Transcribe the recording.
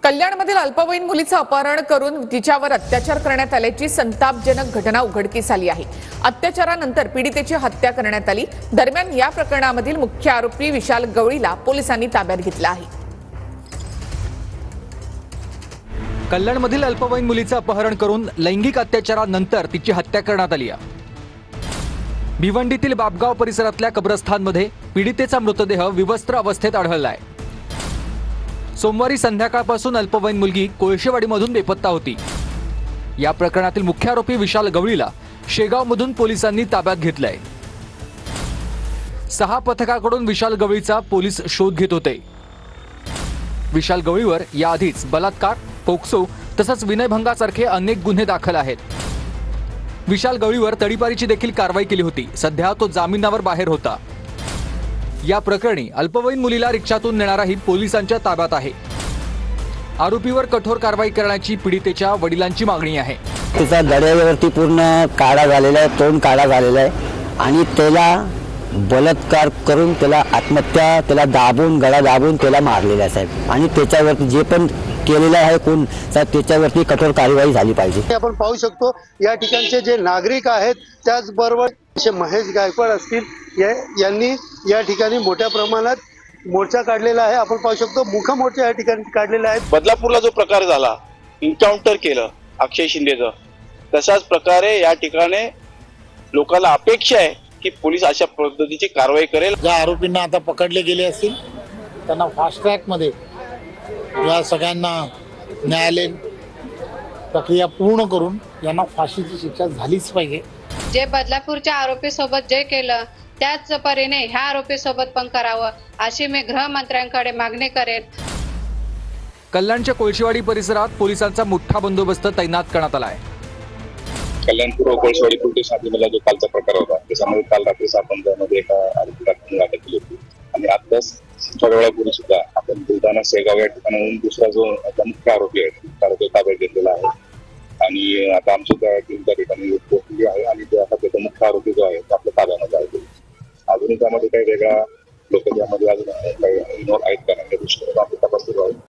कल्याणमधील अल्पवयीन मुलीचं अपहरण करून तिच्यावर अत्याचार करण्यात आल्याची संतापजनक घटना उघडकीस आली आहे। अत्याचारानंतर पीडितेची हत्या करण्यात आली। दरम्यान या प्रकरणामधील मुख्य आरोपी विशाल गवळीला पोलिसांनी ताब्यात घेतलं आहे। कल्याणमधील अल्पवयीन मुलीचं अपहरण करून लैंगिक अत्याचारानंतर तिची हत्या करण्यात आली आहे। भिवंडीतील बापगाव परिसरातल्या कब्रस्थानमध्ये पीडितेचा मृतदेह विवस्त्र अवस्थेत आढळला आहे। सोमवारी संध्याकाळपासून अल्पवयीन मुलगी कोळशेवाडीमधून बेपत्ता होती। या प्रकरणातील मुख्य आरोपी विशाल गवळीला शेगावमधून पोलिसांनी ताब्यात घेतलंय। 6 पथकाकडून विशाल गवळीचा पोलीस शोध घेत होते। विशाल गवळीवर याआधीच बलात्कार, पोक्सो तसंच विनयभंगासारखे अनेक गुन्हे दाखल आहेत। विशाल गवळीवर तडीपारीची देखील कारवाई केली होती। सध्या तो जामिनावर बाहेर होता। या प्रकरणी अल्पवयीन मुलीला रिक्षातून नेणाराही पोलिसांच्या ताब्यात आहे। आरोपीवर कठोर कारवाई करण्याची पीडितेच्या वडिलांची मागणी आहे। तिचा गळ्यावरती पूर्ण काळा झालेला आहे, तोंड काळा झालेला आहे आणि त्याला बलात्कार करून त्याला आत्महत्या, त्याला दाबून गळा दाबून त्याला मारलेला आहे साहेब। आणि त्याच्यावरती जे पण केलेलं आहे कोण त्याच्यावरती कठोर कारवाई झाली पाहिजे। आपण पाहू शकतो या ठिकाणचे जे नागरिक आहेत त्याचबरोबर महेश गायकवाड असतील यांनी या ठिकाणी मोठ्या प्रमाणात मोर्चा काढलेला आहे। आपण पाहू शकतो मुख्य मोर्चा या ठिकाणी काढलेला आहे। बदलापूरला जो प्रकार झाला, एन्काउंटर केलं अक्षय शिंदेचं, तशाच प्रकारे या ठिकाणी लोकांना अपेक्षा आहे की पोलीस अशा पद्धतीची कारवाई करेल। ज्या आरोपींना आता पकडले गेले असतील त्यांना फास्ट ट्रॅक मध्ये या सगळ्यांना न्यायालयीन प्रक्रिया पूर्ण करून यांना फाशीची शिक्षा झालीच पाहिजे। जे बदलापूरच्या आरोपी सोबत जे केलं त्याच परीने ह्या आरोपी सोबत पण करावं अशी मी गृहमंत्र्यांकडे मागणी करेन। कल्याणच्या कोळशेवाडी परिसरात पोलिसांचा मोठा बंदोबस्त तैनात करण्यात आला आहे। कल्याणपूर कोळशेवाडी पोलीस स्टेशनला जो कालचा प्रकार होता त्याच्यामध्ये काल रात्री 7 मध्ये एका आरोपीला अटक केली होती आणि आताच थोड्या वेळापूर्वी सुद्धा आपण बुलढाणा शेगाव या ठिकाणाहून दुसरा जो मुख्य आरोपी आहे त्याला ताब्यात घेतलेला आहे आणि आता आमची त्या टीम त्या ठिकाणी पोहोचली आहे आणि आता त्याचा मुख्य आरोपी जो आहे तो आपल्या ताब्यामध्ये आहे। अजूनही त्यामध्ये काही वेगळा लोक त्यामध्ये अजून काही इन्व्हॉल्व आहेत का